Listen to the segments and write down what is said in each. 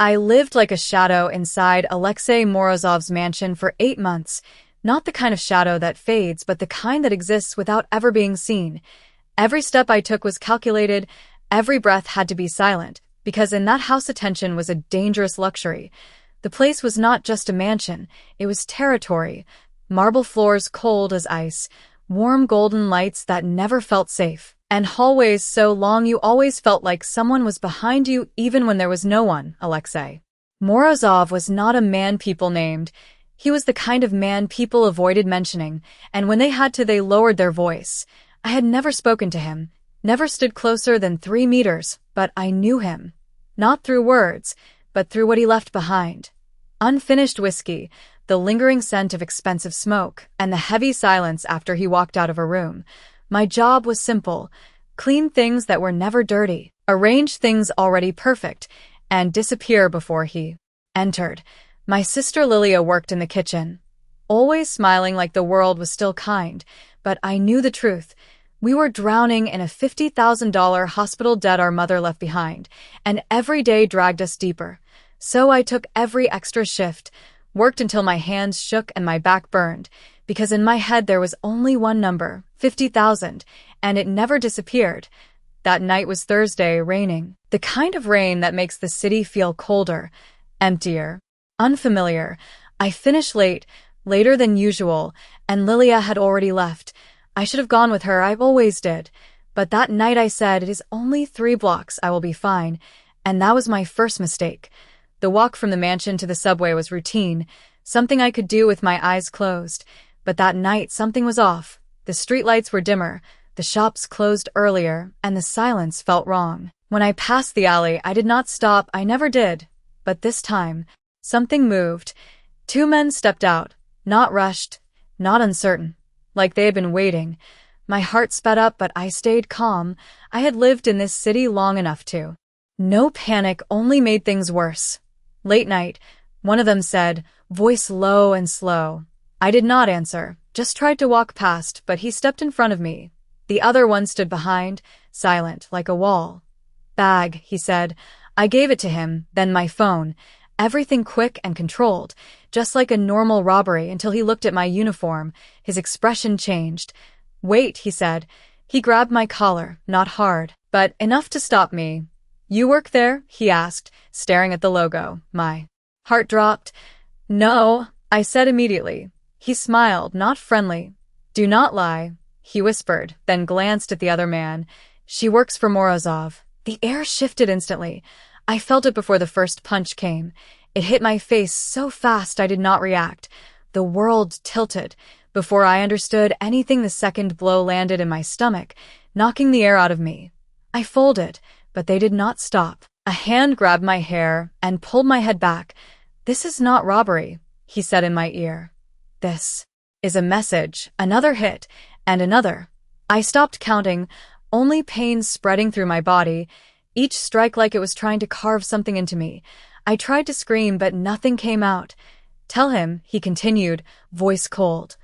I lived like a shadow inside Alexei Morozov's mansion for 8 months, not the kind of shadow that fades, but the kind that exists without ever being seen. Every step I took was calculated, every breath had to be silent, because in that house attention was a dangerous luxury. The place was not just a mansion, it was territory. Marble floors cold as ice, warm golden lights that never felt safe, and hallways so long you always felt like someone was behind you even when there was no one. Alexei Morozov was not a man people named. He was the kind of man people avoided mentioning, and when they had to, they lowered their voice. I had never spoken to him, never stood closer than 3 meters, but I knew him. Not through words, but through what he left behind. Unfinished whiskey, the lingering scent of expensive smoke, and the heavy silence after he walked out of a room. My job was simple: clean things that were never dirty, arrange things already perfect, and disappear before he entered. My sister Lilia worked in the kitchen, always smiling like the world was still kind, but I knew the truth. We were drowning in a $50,000 hospital debt our mother left behind, and every day dragged us deeper. So I took every extra shift, worked until my hands shook and my back burned, because in my head there was only one number, 50,000, and it never disappeared. That night was Thursday, raining. The kind of rain that makes the city feel colder, emptier, unfamiliar. I finished late, later than usual, and Lilia had already left. I should have gone with her, I always did. But that night I said, "It is only 3 blocks, I will be fine," and that was my first mistake. The walk from the mansion to the subway was routine, something I could do with my eyes closed. But that night something was off. The streetlights were dimmer, the shops closed earlier, and the silence felt wrong. When I passed the alley, I did not stop, I never did. But this time, something moved. 2 men stepped out, not rushed, not uncertain, like they had been waiting. My heart sped up, but I stayed calm. I had lived in this city long enough to. No panic only made things worse. Late night, one of them said, voice low and slow. I did not answer, just tried to walk past, but he stepped in front of me. The other one stood behind, silent, like a wall. Bag, he said. I gave it to him, then my phone. Everything quick and controlled, just like a normal robbery, until he looked at my uniform. His expression changed. Wait, he said. He grabbed my collar, not hard, but enough to stop me. You work there? He asked, staring at the logo. My heart dropped. No, I said immediately. He smiled, not friendly. Do not lie, he whispered, then glanced at the other man. She works for Morozov. The air shifted instantly. I felt it before the first punch came. It hit my face so fast I did not react. The world tilted. Before I understood anything, the second blow landed in my stomach, knocking the air out of me. I folded, but they did not stop. A hand grabbed my hair and pulled my head back. This is not robbery, he said in my ear. This is a message. Another hit, and another. I stopped counting, only pain spreading through my body, each strike like it was trying to carve something into me. I tried to scream, but nothing came out. Tell him, he continued, voice cold.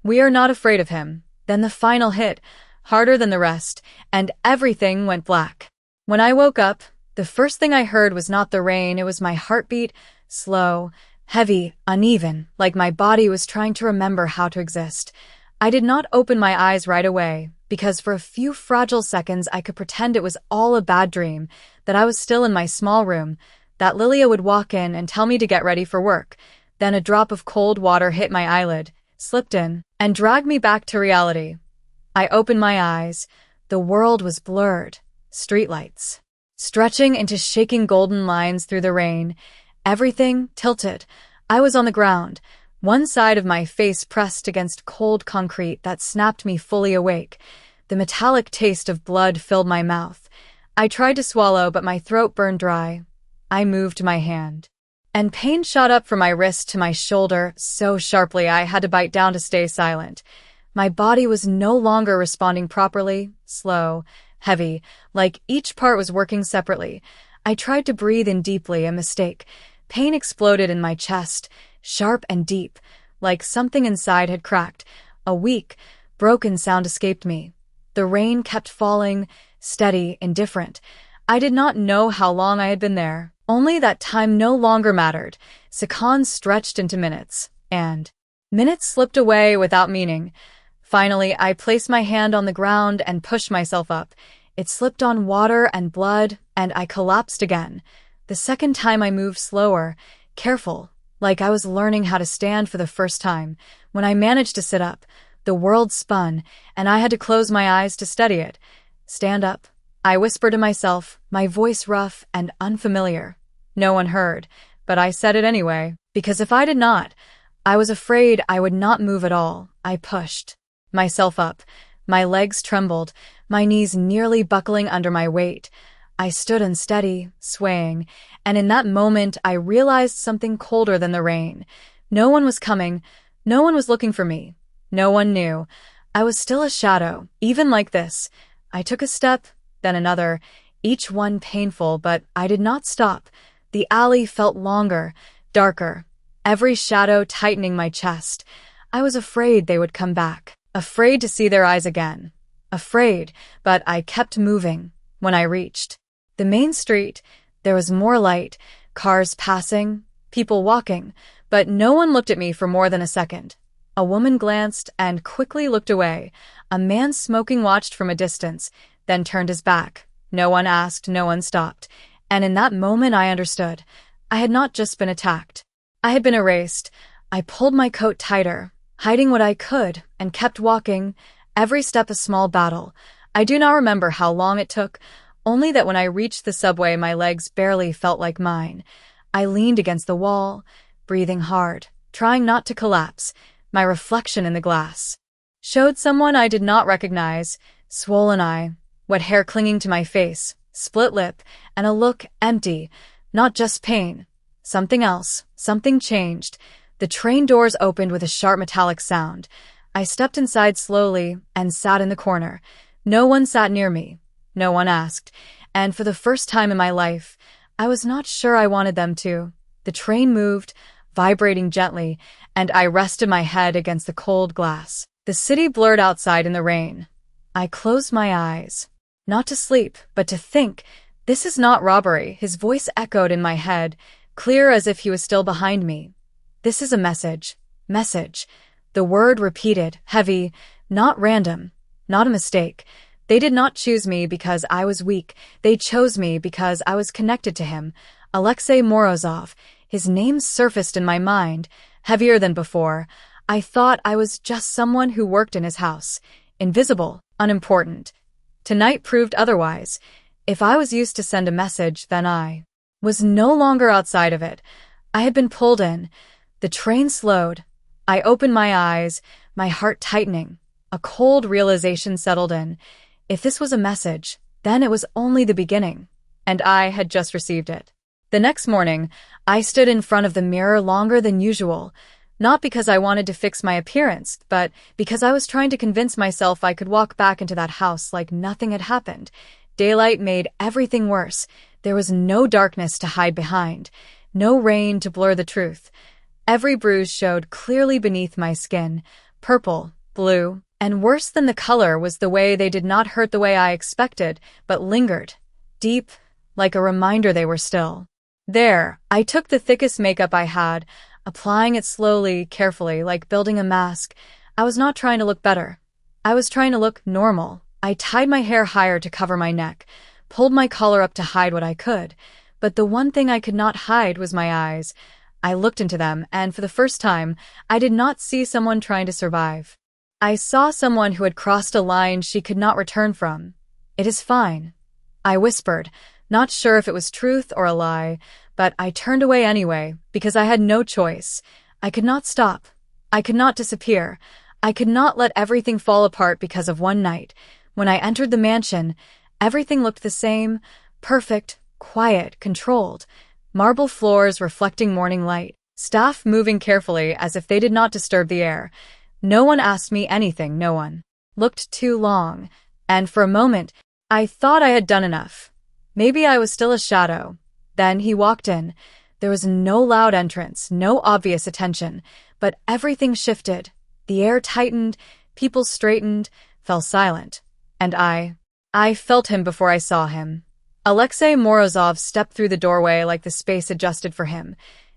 We are not afraid of him. Then the final hit, harder than the rest, and everything went black. When I woke up, the first thing I heard was not the rain, it was my heartbeat, slow, heavy, uneven, like my body was trying to remember how to exist. I did not open my eyes right away, because for a few fragile seconds I could pretend it was all a bad dream, that I was still in my small room, that Lilia would walk in and tell me to get ready for work. Then a drop of cold water hit my eyelid, slipped in, and dragged me back to reality. I opened my eyes. The world was blurred. Streetlights, stretching into shaking golden lines through the rain. Everything tilted. I was on the ground, one side of my face pressed against cold concrete that snapped me fully awake. The metallic taste of blood filled my mouth. I tried to swallow, but my throat burned dry. I moved my hand, and pain shot up from my wrist to my shoulder so sharply I had to bite down to stay silent. My body was no longer responding properly, slow, heavy, like each part was working separately. I tried to breathe in deeply, a mistake. Pain exploded in my chest, sharp and deep, like something inside had cracked. A weak, broken sound escaped me. The rain kept falling, steady, indifferent. I did not know how long I had been there. Only that time no longer mattered. Seconds stretched into minutes, and minutes slipped away without meaning. Finally, I placed my hand on the ground and pushed myself up. It slipped on water and blood, and I collapsed again. The second time I moved slower, careful, like I was learning how to stand for the first time. When I managed to sit up, the world spun, and I had to close my eyes to steady it. "Stand up," I whispered to myself, my voice rough and unfamiliar. No one heard, but I said it anyway, because if I did not, I was afraid I would not move at all. I pushed myself up. My legs trembled, my knees nearly buckling under my weight. I stood unsteady, swaying, and in that moment I realized something colder than the rain. No one was coming, no one was looking for me. No one knew. I was still a shadow, even like this. I took a step, then another, each one painful, but I did not stop. The alley felt longer, darker, every shadow tightening my chest. I was afraid they would come back, afraid to see their eyes again. Afraid, but I kept moving. When I reached the main street, there was more light, cars passing, people walking, but no one looked at me for more than a second. A woman glanced and quickly looked away. A man smoking watched from a distance, then turned his back. No one asked, no one stopped. And in that moment I understood. I had not just been attacked. I had been erased. I pulled my coat tighter, hiding what I could, and kept walking, every step a small battle. I do not remember how long it took, only that when I reached the subway my legs barely felt like mine. I leaned against the wall, breathing hard, trying not to collapse. My reflection in the glass showed someone I did not recognize, swollen eye, wet hair clinging to my face, split lip, and a look empty, not just pain. Something else, something changed. The train doors opened with a sharp metallic sound. I stepped inside slowly and sat in the corner. No one sat near me. No one asked. And for the first time in my life, I was not sure I wanted them to. The train moved, vibrating gently, and I rested my head against the cold glass. The city blurred outside in the rain. I closed my eyes. Not to sleep, but to think. This is not robbery. His voice echoed in my head, clear as if he was still behind me. This is a message. Message. The word repeated, heavy, not random, not a mistake. They did not choose me because I was weak. They chose me because I was connected to him. Alexei Morozov. His name surfaced in my mind, heavier than before. I thought I was just someone who worked in his house. Invisible, unimportant. Tonight proved otherwise. If I was used to send a message, then I was no longer outside of it. I had been pulled in. The train slowed. I opened my eyes, my heart tightening. A cold realization settled in. If this was a message, then it was only the beginning, and I had just received it. The next morning, I stood in front of the mirror longer than usual, not because I wanted to fix my appearance, but because I was trying to convince myself I could walk back into that house like nothing had happened. Daylight made everything worse. There was no darkness to hide behind, no rain to blur the truth. Every bruise showed clearly beneath my skin, purple, blue, and worse than the color was the way they did not hurt the way I expected, but lingered, deep, like a reminder they were still there. I took the thickest makeup I had, applying it slowly, carefully, like building a mask. I was not trying to look better. I was trying to look normal. I tied my hair higher to cover my neck, pulled my collar up to hide what I could. But the one thing I could not hide was my eyes. I looked into them, and for the first time, I did not see someone trying to survive. I saw someone who had crossed a line she could not return from. "It is fine," I whispered, not sure if it was truth or a lie, but I turned away anyway, because I had no choice. I could not stop. I could not disappear. I could not let everything fall apart because of one night. When I entered the mansion, everything looked the same, perfect, quiet, controlled. Marble floors reflecting morning light, staff moving carefully as if they did not disturb the air. No one asked me anything, no one looked too long, and for a moment, I thought I had done enough. Maybe I was still a shadow. Then he walked in. There was no loud entrance, no obvious attention, but everything shifted. The air tightened, people straightened, fell silent. And I felt him before I saw him. Alexei Morozov stepped through the doorway like the space adjusted for him.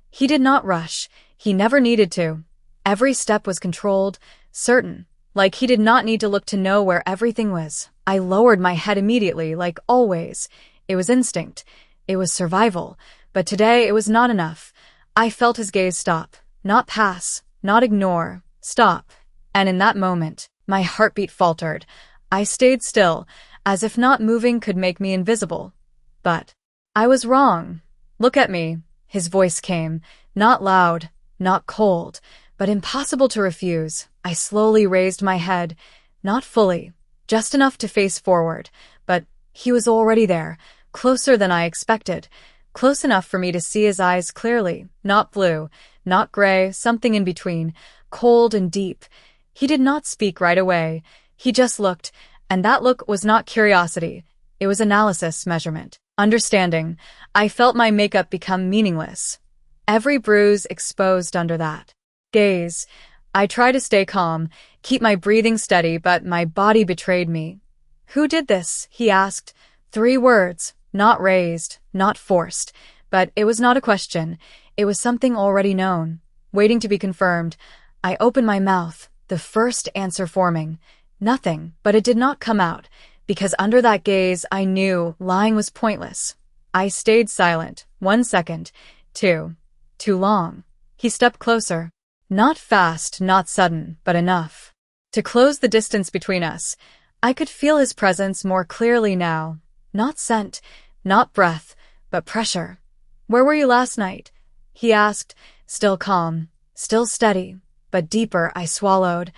He did not rush. He never needed to. Every step was controlled, certain, like he did not need to look to know where everything was. I lowered my head immediately, like always. It was instinct. It was survival. But today it was not enough. I felt his gaze stop. Not pass. Not ignore. Stop. And in that moment, my heartbeat faltered. I stayed still, as if not moving could make me invisible. But I was wrong. Look at me. His voice came, not loud, not cold, but impossible to refuse. I slowly raised my head, not fully, just enough to face forward, but he was already there, closer than I expected, close enough for me to see his eyes clearly, not blue, not gray, something in between, cold and deep. He did not speak right away. He just looked, and that look was not curiosity. It was analysis, measurement, understanding. I felt my makeup become meaningless. Every bruise exposed under that gaze. I tried to stay calm, keep my breathing steady, but my body betrayed me. Who did this? He asked. 3 words, not raised, not forced. But it was not a question. It was something already known, waiting to be confirmed. I opened my mouth, the first answer forming. Nothing, but it did not come out, because under that gaze I knew lying was pointless. I stayed silent. 1 second. 2. Too long. He stepped closer. Not fast, not sudden, but enough to close the distance between us. I could feel his presence more clearly now. Not scent, not breath, but pressure. Where were you last night? He asked, still calm, still steady, but deeper. I swallowed.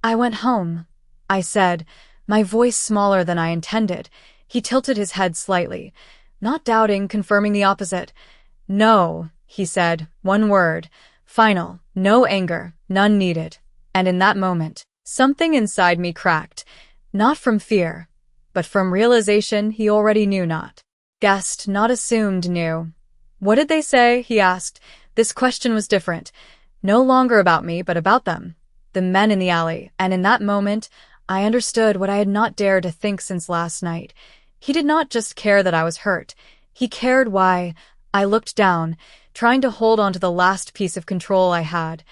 I went home, I said, my voice smaller than I intended. He tilted his head slightly, not doubting, confirming the opposite. No, he said, 1 word. Final, no anger, none needed. And in that moment, something inside me cracked. Not from fear, but from realization he already knew, not guessed, not assumed, knew. What did they say? He asked. This question was different. No longer about me, but about them. The men in the alley. And in that moment, I understood what I had not dared to think since last night. He did not just care that I was hurt. He cared why. I looked down, trying to hold on to the last piece of control I had.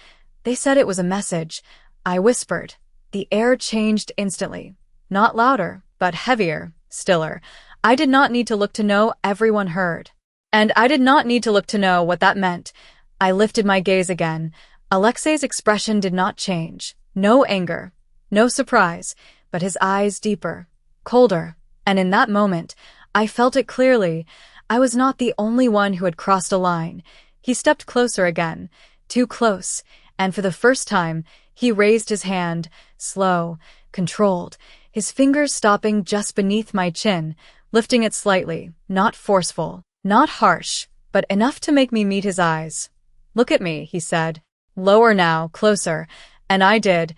They said it was a message. I whispered. The air changed instantly. Not louder, but heavier, stiller. I did not need to look to know everyone heard. And I did not need to look to know what that meant. I lifted my gaze again. Alexei's expression did not change. No anger, no surprise, but his eyes deeper, colder. And in that moment, I felt it clearly. I was not the only one who had crossed a line. He stepped closer again, too close, and for the first time, he raised his hand, slow, controlled, his fingers stopping just beneath my chin, lifting it slightly, not forceful, not harsh, but enough to make me meet his eyes. Look at me, he said. Lower now, closer. And I did,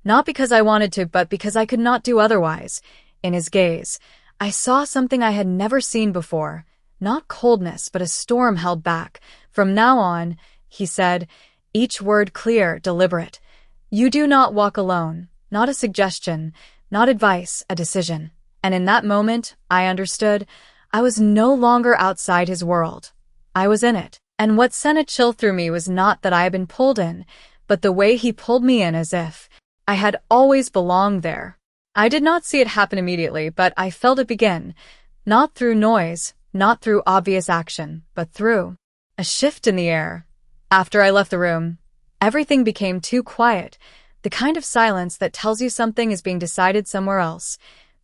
not because I wanted to, but because I could not do otherwise. In his gaze, I saw something I had never seen before. Not coldness, but a storm held back. From now on, he said, each word clear, deliberate. You do not walk alone. Not a suggestion, not advice, a decision. And in that moment, I understood. I was no longer outside his world. I was in it. And what sent a chill through me was not that I had been pulled in, but the way he pulled me in, as if I had always belonged there. I did not see it happen immediately, but I felt it begin. Not through noise, not through obvious action, but through a shift in the air. After I left the room, everything became too quiet, the kind of silence that tells you something is being decided somewhere else.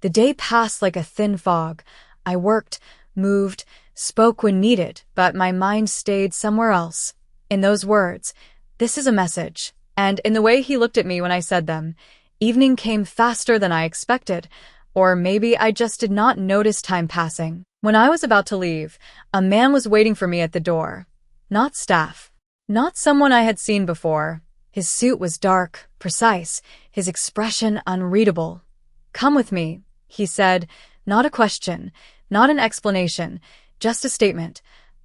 The day passed like a thin fog. I worked, moved, spoke when needed, but my mind stayed somewhere else. In those words, this is a message, and in the way he looked at me when I said them, evening came faster than I expected, or maybe I just did not notice time passing. When I was about to leave, a man was waiting for me at the door. Not staff. Not someone I had seen before. His suit was dark, precise, his expression unreadable. Come with me, he said, not a question, not an explanation, just a statement.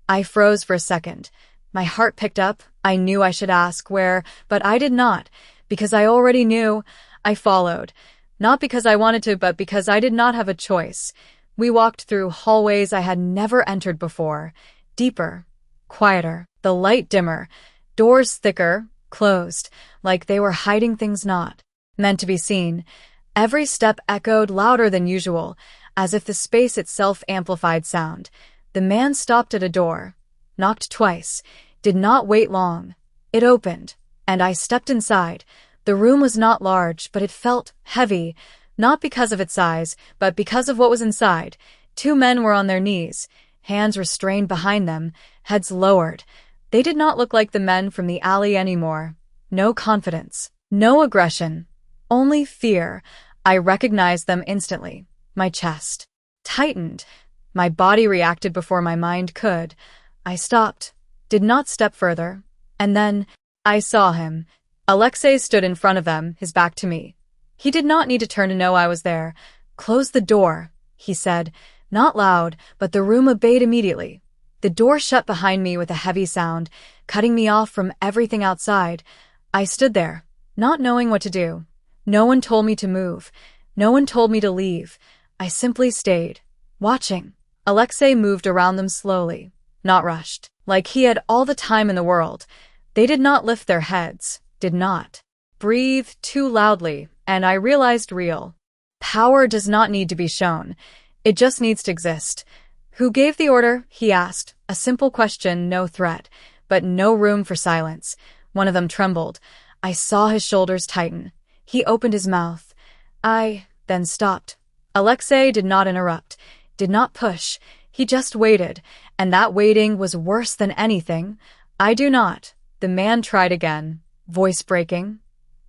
I froze for a second. My heart picked up. I knew I should ask where, but I did not, because I already knew. I followed. Not because I wanted to, but because I did not have a choice. We walked through hallways I had never entered before, deeper, quieter, the light dimmer, doors thicker, closed, like they were hiding things not meant to be seen. Every step echoed louder than usual, as if the space itself amplified sound. The man stopped at a door, knocked twice, did not wait long. It opened, and I stepped inside. The room was not large, but it felt heavy, not because of its size, but because of what was inside. Two men were on their knees, hands restrained behind them, heads lowered. They did not look like the men from the alley anymore. No confidence, no aggression, only fear. I recognized them instantly. My chest tightened. My body reacted before my mind could. I stopped, did not step further, and then I saw him. Alexei stood in front of them, his back to me. He did not need to turn to know I was there. "Close the door," he said, not loud, but the room obeyed immediately. The door shut behind me with a heavy sound, cutting me off from everything outside. I stood there, not knowing what to do. No one told me to move. No one told me to leave. I simply stayed, watching. Alexei moved around them slowly, not rushed, like he had all the time in the world. They did not lift their heads, did not breathe too loudly, and I realized real power does not need to be shown. It just needs to exist. "Who gave the order?" he asked. A simple question, no threat, but no room for silence. One of them trembled. I saw his shoulders tighten. He opened his mouth. I then stopped. Alexei did not interrupt, did not push. He just waited, and that waiting was worse than anything. "I do not." The man tried again, voice breaking.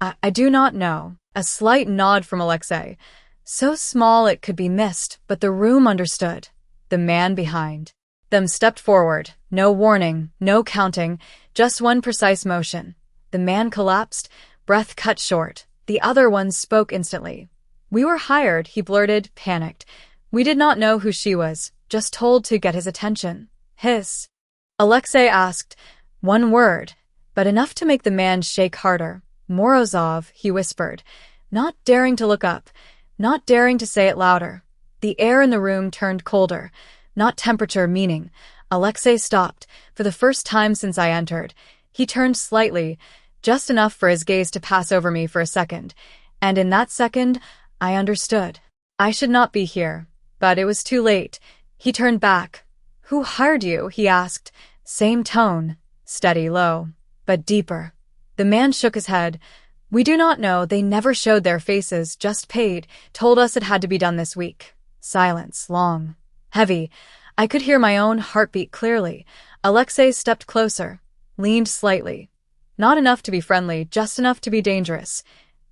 I do not know." A slight nod from Alexei. So small it could be missed, but the room understood. The man behind them stepped forward. No warning, no counting, just one precise motion. The man collapsed, breath cut short. The other one spoke instantly. "We were hired," he blurted, panicked. "We did not know who she was, just told to get his attention." "His?" Alexei asked. One word, but enough to make the man shake harder. "Morozov," he whispered, not daring to look up, not daring to say it louder. The air in the room turned colder, not temperature, meaning. Alexei stopped, for the first time since I entered. He turned slightly, just enough for his gaze to pass over me for a second, and in that second, I understood. I should not be here, but it was too late. He turned back. "Who hired you?" he asked. Same tone, steady, low, but deeper. The man shook his head. "We do not know. They never showed their faces, just paid, told us it had to be done this week." Silence, long, heavy. I could hear my own heartbeat clearly. Alexei stepped closer, leaned slightly. Not enough to be friendly, just enough to be dangerous.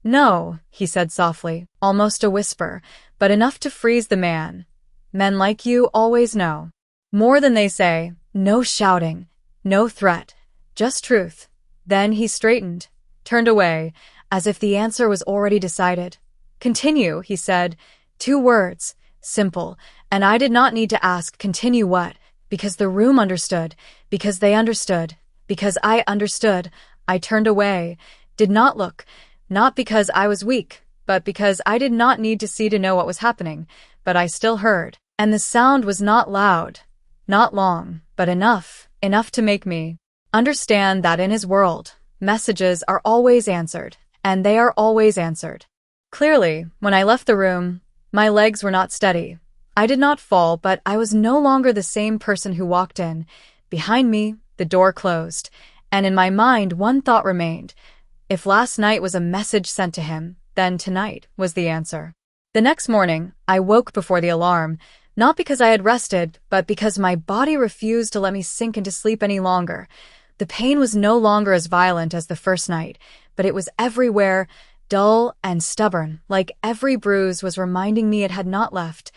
"No," he said softly, almost a whisper, but enough to freeze the man. "Men like you always know. More than they say. No shouting, no threat, just truth." Then he straightened, turned away, as if the answer was already decided. "Continue," he said. 2 words, simple, and I did not need to ask, "Continue what?" Because the room understood, because they understood, because I understood. I turned away, did not look, not because I was weak, but because I did not need to see to know what was happening, but I still heard. And the sound was not loud, not long, but enough to make me understand that in his world, messages are always answered, and they are always answered. Clearly, when I left the room, my legs were not steady. I did not fall, but I was no longer the same person who walked in. Behind me, the door closed, and in my mind one thought remained. If last night was a message sent to him, then tonight was the answer. The next morning, I woke before the alarm, not because I had rested, but because my body refused to let me sink into sleep any longer. The pain was no longer as violent as the first night, but it was everywhere, dull and stubborn, like every bruise was reminding me it had not left.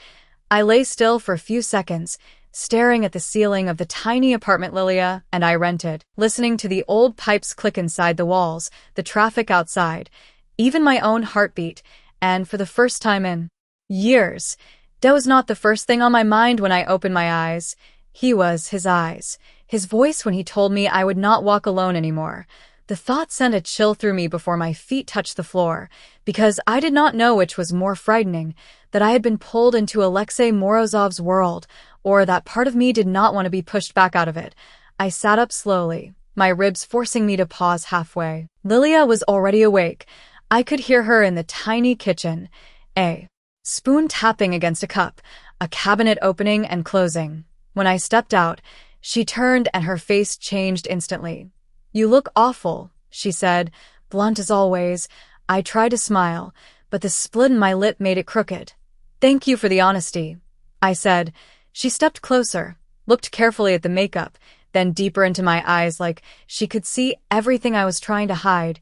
I lay still for a few seconds, staring at the ceiling of the tiny apartment Lilia and I rented, listening to the old pipes click inside the walls, the traffic outside, even my own heartbeat, and for the first time in years, that was not the first thing on my mind when I opened my eyes. He was his eyes, his voice when he told me I would not walk alone anymore. The thought sent a chill through me before my feet touched the floor, because I did not know which was more frightening, that I had been pulled into Alexei Morozov's world, or that part of me did not want to be pushed back out of it. I sat up slowly, my ribs forcing me to pause halfway. Lilia was already awake. I could hear her in the tiny kitchen. A spoon tapping against a cup, a cabinet opening and closing. When I stepped out, she turned and her face changed instantly. "You look awful," she said, blunt as always. I tried to smile, but the split in my lip made it crooked. "Thank you for the honesty," I said. She stepped closer, looked carefully at the makeup, then deeper into my eyes like she could see everything I was trying to hide.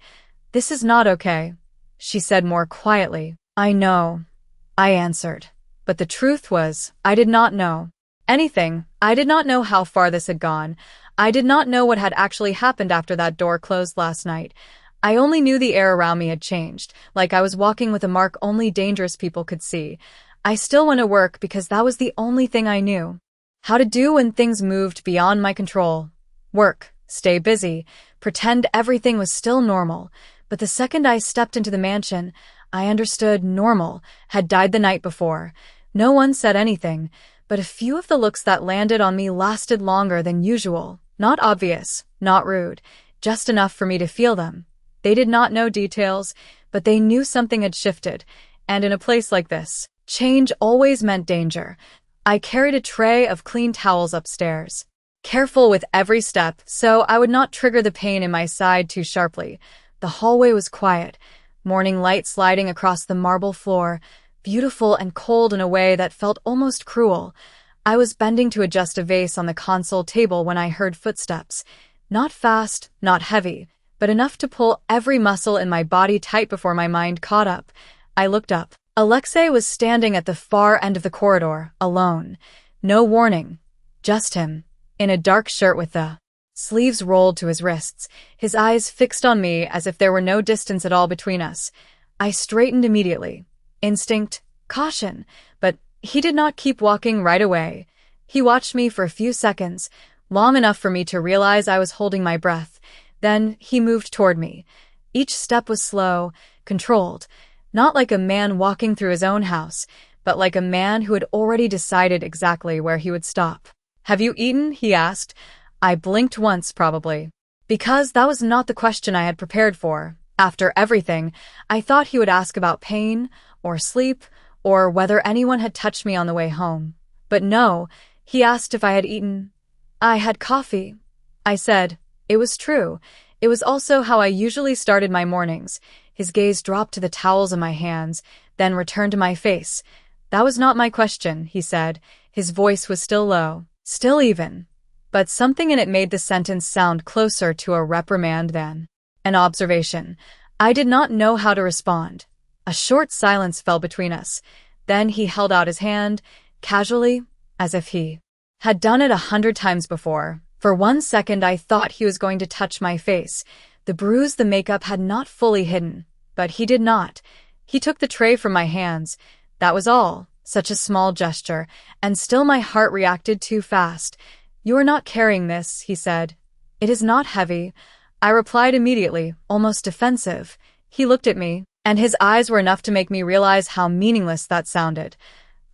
"This is not okay," she said more quietly. "I know," I answered. But the truth was, I did not know anything. I did not know how far this had gone. I did not know what had actually happened after that door closed last night. I only knew the air around me had changed, like I was walking with a mark only dangerous people could see. I still went to work because that was the only thing I knew how to do when things moved beyond my control. Work, stay busy, pretend everything was still normal. But the second I stepped into the mansion, I understood normal had died the night before. No one said anything, but a few of the looks that landed on me lasted longer than usual. Not obvious, not rude, just enough for me to feel them. They did not know details, but they knew something had shifted. And in a place like this, change always meant danger. I carried a tray of clean towels upstairs, careful with every step so I would not trigger the pain in my side too sharply. The hallway was quiet, morning light sliding across the marble floor, beautiful and cold in a way that felt almost cruel. I was bending to adjust a vase on the console table when I heard footsteps. Not fast, not heavy, but enough to pull every muscle in my body tight before my mind caught up. I looked up. Alexei was standing at the far end of the corridor, alone. No warning, just him, in a dark shirt with the sleeves rolled to his wrists, his eyes fixed on me as if there were no distance at all between us. I straightened immediately. Instinct, caution, but he did not keep walking right away. He watched me for a few seconds, long enough for me to realize I was holding my breath. Then he moved toward me. Each step was slow, controlled, not like a man walking through his own house, but like a man who had already decided exactly where he would stop. "Have you eaten?" he asked. I blinked once, probably, because that was not the question I had prepared for. After everything, I thought he would ask about pain, or sleep, or whether anyone had touched me on the way home. But no, he asked if I had eaten. "I had coffee," I said. It was true. It was also how I usually started my mornings. His gaze dropped to the towels in my hands, then returned to my face. "That was not my question," he said. His voice was still low, still even, but something in it made the sentence sound closer to a reprimand than an observation. I did not know how to respond. A short silence fell between us. Then he held out his hand, casually, as if he had done it 100 times before. For 1 second I thought he was going to touch my face. The bruise the makeup had not fully hidden, but he did not. He took the tray from my hands. That was all. Such a small gesture, and still my heart reacted too fast. "You are not carrying this," he said. "It is not heavy." I replied immediately, almost defensive. He looked at me, and his eyes were enough to make me realize how meaningless that sounded.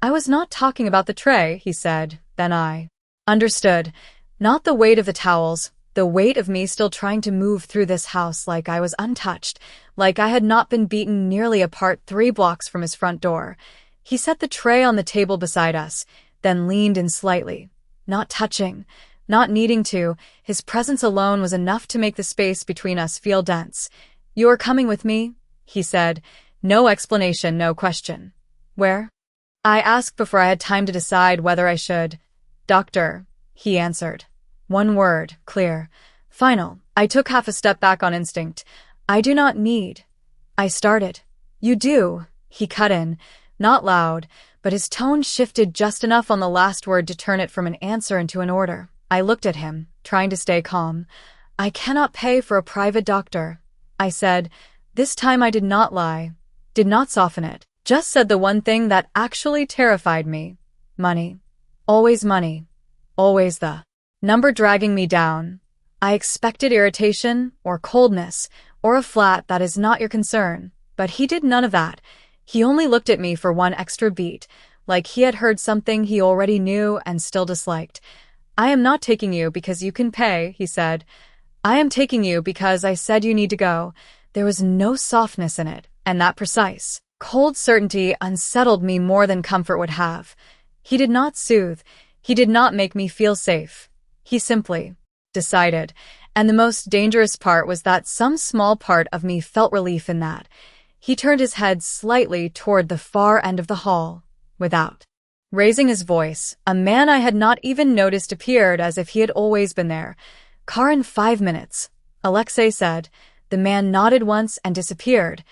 "I was not talking about the tray," he said. Then I understood. Not the weight of the towels, the weight of me still trying to move through this house like I was untouched, like I had not been beaten nearly apart 3 blocks from his front door. He set the tray on the table beside us, then leaned in slightly. Not touching, not needing to, his presence alone was enough to make the space between us feel dense. "You are coming with me?" he said. No explanation, no question. "Where?" I asked before I had time to decide whether I should. "Doctor," he answered. One word, clear, final. I took half a step back on instinct. "I do not need." I started. "You do," he cut in, not loud, but his tone shifted just enough on the last word to turn it from an answer into an order. I looked at him, trying to stay calm. "I cannot pay for a private doctor," I said. This time I did not lie, did not soften it, just said the one thing that actually terrified me. Money. Always money. Always the number dragging me down. I expected irritation, or coldness, or a flat "that is not your concern," but he did none of that. He only looked at me for one extra beat, like he had heard something he already knew and still disliked. "I am not taking you because you can pay," he said. "I am taking you because I said you need to go." There was no softness in it, and that precise, cold certainty unsettled me more than comfort would have. He did not soothe. He did not make me feel safe. He simply decided. And the most dangerous part was that some small part of me felt relief in that. He turned his head slightly toward the far end of the hall. Without raising his voice, a man I had not even noticed appeared as if he had always been there. "Car in 5 minutes," Alexei said. The man nodded once and disappeared.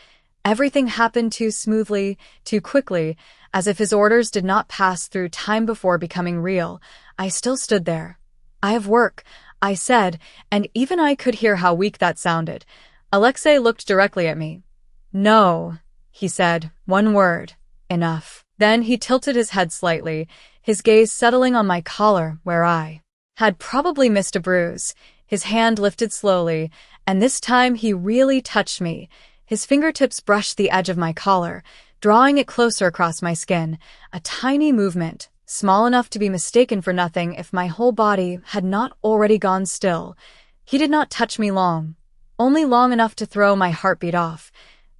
Everything happened too smoothly, too quickly, as if his orders did not pass through time before becoming real. I still stood there. "I have work," I said, and even I could hear how weak that sounded. Alexei looked directly at me. "No," he said, "one word. Enough." Then he tilted his head slightly, his gaze settling on my collar, where I had probably missed a bruise. His hand lifted slowly, and this time he really touched me. His fingertips brushed the edge of my collar, drawing it closer across my skin. A tiny movement, small enough to be mistaken for nothing if my whole body had not already gone still. He did not touch me long, only long enough to throw my heartbeat off.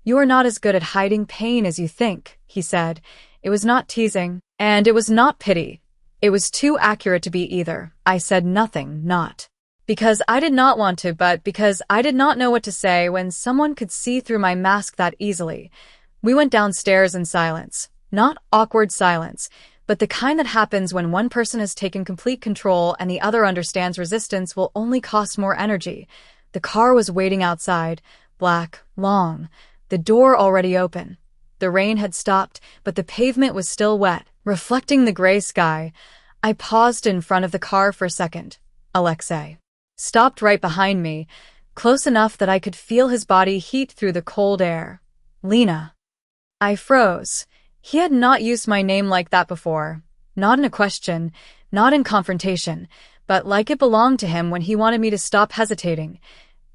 "You are not as good at hiding pain as you think," he said. It was not teasing, and it was not pity. It was too accurate to be either. I said nothing, not because I did not want to, but because I did not know what to say when someone could see through my mask that easily. We went downstairs in silence. Not awkward silence, but the kind that happens when one person has taken complete control and the other understands resistance will only cost more energy. The car was waiting outside, black, long, the door already open. The rain had stopped, but the pavement was still wet, reflecting the gray sky. I paused in front of the car for a second. Alexei stopped right behind me, close enough that I could feel his body heat through the cold air. "Lena." I froze. He had not used my name like that before. Not in a question, not in confrontation, but like it belonged to him when he wanted me to stop hesitating.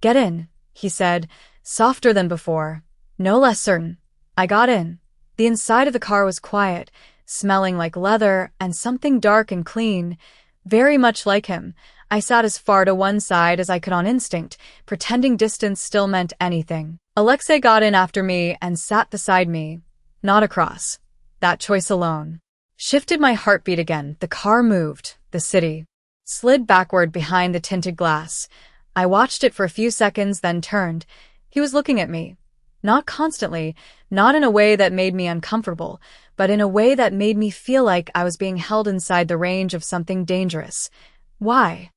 "Get in," he said, softer than before, no less certain. I got in. The inside of the car was quiet, smelling like leather and something dark and clean, very much like him. I sat as far to one side as I could on instinct, pretending distance still meant anything. Alexei got in after me and sat beside me, not across. That choice alone shifted my heartbeat again. The car moved. The city slid backward behind the tinted glass. I watched it for a few seconds, then turned. He was looking at me. Not constantly, not in a way that made me uncomfortable, but in a way that made me feel like I was being held inside the range of something dangerous. "Why?"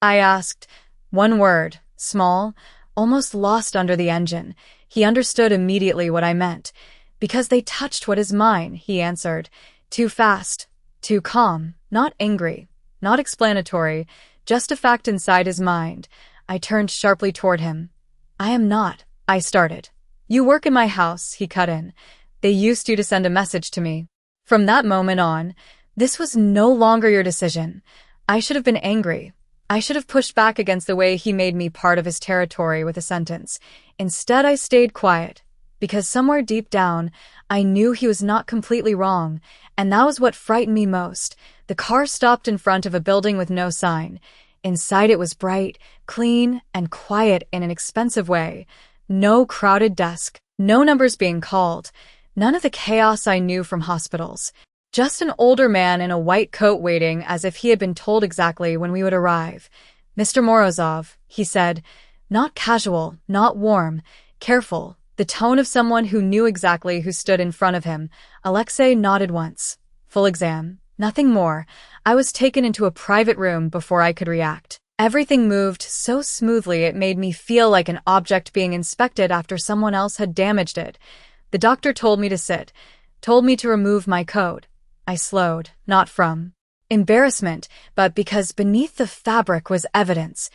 I asked. One word, small, almost lost under the engine. He understood immediately what I meant. "Because they touched what is mine," he answered. Too fast, too calm, not angry, not explanatory, just a fact inside his mind. I turned sharply toward him. "I am not," I started. "You work in my house," he cut in. "They used you to send a message to me." From that moment on, this was no longer your decision. I should have been angry. I should have pushed back against the way he made me part of his territory with a sentence. Instead, I stayed quiet, because somewhere deep down, I knew he was not completely wrong, and that was what frightened me most. The car stopped in front of a building with no sign. Inside it was bright, clean, and quiet in an expensive way. No crowded desk, no numbers being called, none of the chaos I knew from hospitals. Just an older man in a white coat waiting as if he had been told exactly when we would arrive. "Mr. Morozov," he said, not casual, not warm, careful, the tone of someone who knew exactly who stood in front of him. Alexei nodded once. Full exam. Nothing more. I was taken into a private room before I could react. Everything moved so smoothly it made me feel like an object being inspected after someone else had damaged it. The doctor told me to sit, told me to remove my coat. I slowed, not from embarrassment, but because beneath the fabric was evidence,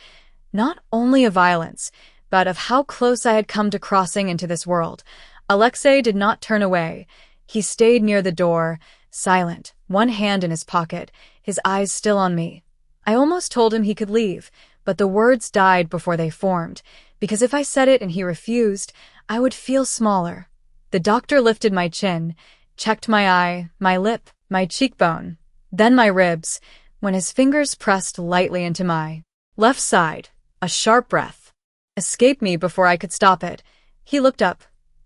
not only of violence, but of how close I had come to crossing into this world. Alexei did not turn away. He stayed near the door, silent, one hand in his pocket, his eyes still on me. I almost told him he could leave, but the words died before they formed, because if I said it and he refused, I would feel smaller. The doctor lifted my chin, checked my eye, my lip, my cheekbone, then my ribs, when his fingers pressed lightly into my left side. A sharp breath escaped me before I could stop it. He looked up.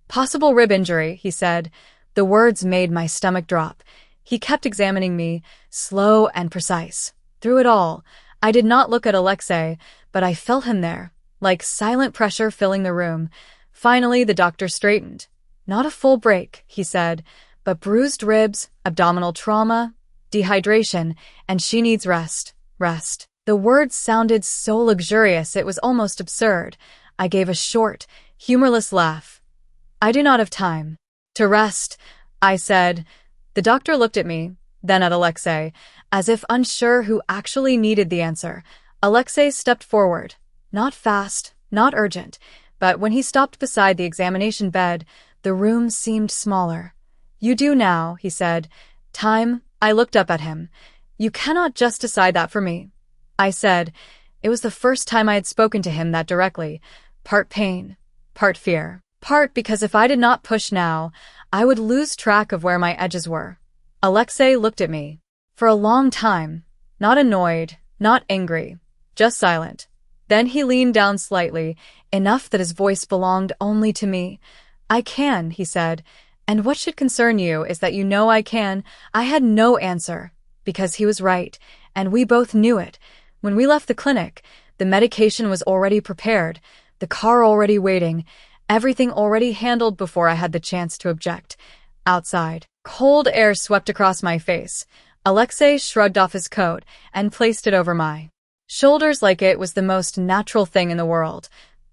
"Possible rib injury," he said. The words made my stomach drop. He kept examining me, slow and precise. Through it all, I did not look at Alexei, but I felt him there, like silent pressure filling the room. Finally, the doctor straightened. "Not a full break," he said, "but bruised ribs, abdominal trauma, dehydration, and she needs rest. Rest." The words sounded so luxurious it was almost absurd. I gave a short, humorless laugh. "I do not have time to rest," I said. The doctor looked at me, then at Alexei, as if unsure who actually needed the answer. Alexei stepped forward. Not fast, not urgent, but when he stopped beside the examination bed, the room seemed smaller. "You do now," he said. "Time." I looked up at him. "You cannot just decide that for me," I said. It was the first time I had spoken to him that directly. Part pain, part fear. Part because if I did not push now, I would lose track of where my edges were. Alexei looked at me. For a long time. Not annoyed, not angry, just silent. Then he leaned down slightly, enough that his voice belonged only to me. "I can," he said. "And what should concern you is that you know I can." I had no answer, because he was right, and we both knew it. When we left the clinic, the medication was already prepared, the car already waiting, everything already handled before I had the chance to object. Outside, cold air swept across my face. Alexei shrugged off his coat and placed it over my shoulders like it was the most natural thing in the world.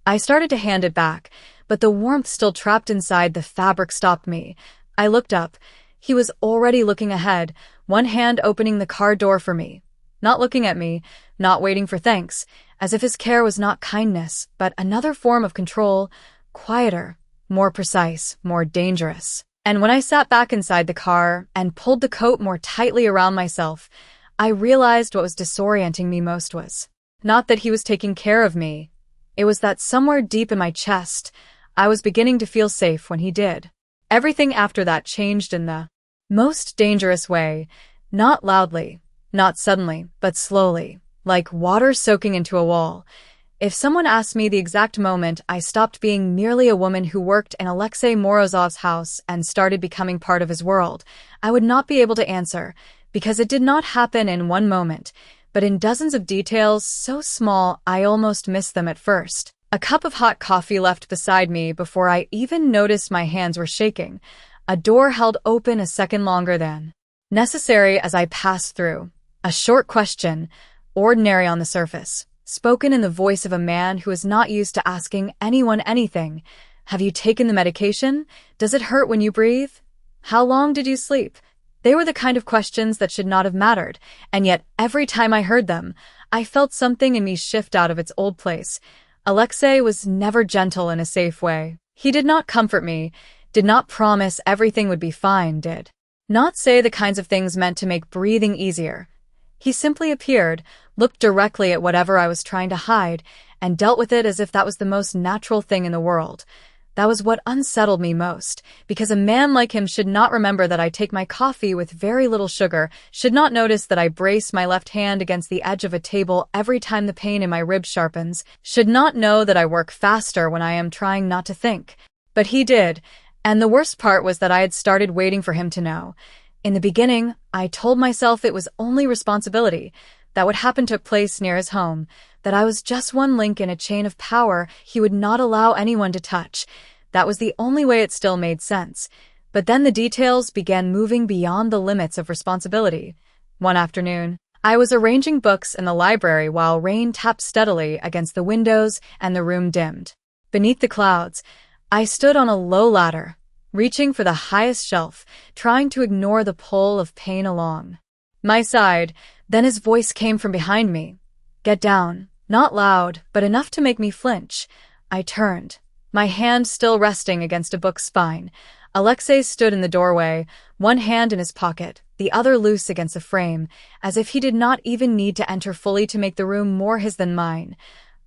I started to hand it back, but the warmth still trapped inside the fabric stopped me. I looked up. He was already looking ahead, one hand opening the car door for me. Not looking at me, not waiting for thanks, as if his care was not kindness, but another form of control, quieter, more precise, more dangerous. And when I sat back inside the car and pulled the coat more tightly around myself, I realized what was disorienting me most was not that he was taking care of me. It was that somewhere deep in my chest, I was beginning to feel safe when he did. Everything after that changed in the most dangerous way, not loudly, not suddenly, but slowly, like water soaking into a wall. If someone asked me the exact moment I stopped being merely a woman who worked in Alexei Morozov's house and started becoming part of his world, I would not be able to answer, because it did not happen in one moment, but in dozens of details so small I almost missed them at first. A cup of hot coffee left beside me before I even noticed my hands were shaking. A door held open a second longer than necessary as I passed through. A short question, ordinary on the surface, spoken in the voice of a man who is not used to asking anyone anything. "Have you taken the medication? Does it hurt when you breathe? How long did you sleep?" They were the kind of questions that should not have mattered, and yet every time I heard them, I felt something in me shift out of its old place. Alexei was never gentle in a safe way. He did not comfort me, did not promise everything would be fine, did not say the kinds of things meant to make breathing easier. He simply appeared, looked directly at whatever I was trying to hide, and dealt with it as if that was the most natural thing in the world. That was what unsettled me most, because a man like him should not remember that I take my coffee with very little sugar, should not notice that I brace my left hand against the edge of a table every time the pain in my ribs sharpens, should not know that I work faster when I am trying not to think. But he did, and the worst part was that I had started waiting for him to know. In the beginning, I told myself it was only responsibility, that what happened took place near his home, that I was just one link in a chain of power he would not allow anyone to touch. That was the only way it still made sense. But then the details began moving beyond the limits of responsibility. One afternoon, I was arranging books in the library while rain tapped steadily against the windows and the room dimmed. Beneath the clouds, I stood on a low ladder, reaching for the highest shelf, trying to ignore the pull of pain along my side. Then his voice came from behind me. "Get down." Not loud, but enough to make me flinch. I turned, my hand still resting against a book's spine. Alexei stood in the doorway, one hand in his pocket, the other loose against the frame, as if he did not even need to enter fully to make the room more his than mine.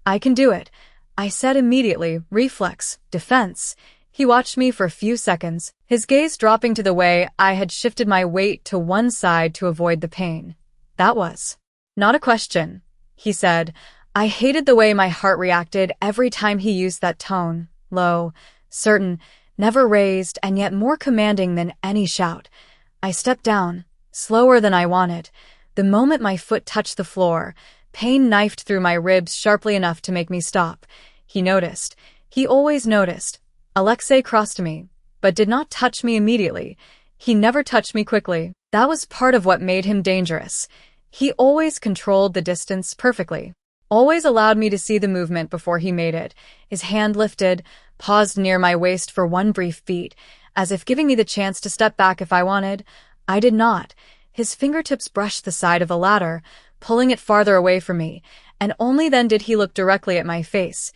"I can do it," I said immediately, reflex, defense. He watched me for a few seconds, his gaze dropping to the way I had shifted my weight to one side to avoid the pain. That was not a question, he said. I hated the way my heart reacted every time he used that tone, low, certain, never raised, and yet more commanding than any shout. I stepped down, slower than I wanted. The moment my foot touched the floor, pain knifed through my ribs sharply enough to make me stop. He noticed. He always noticed. Alexei crossed me, but did not touch me immediately. He never touched me quickly. That was part of what made him dangerous. He always controlled the distance perfectly. Always allowed me to see the movement before he made it. His hand lifted, paused near my waist for one brief beat, as if giving me the chance to step back if I wanted. I did not. His fingertips brushed the side of the ladder, pulling it farther away from me, and only then did he look directly at my face.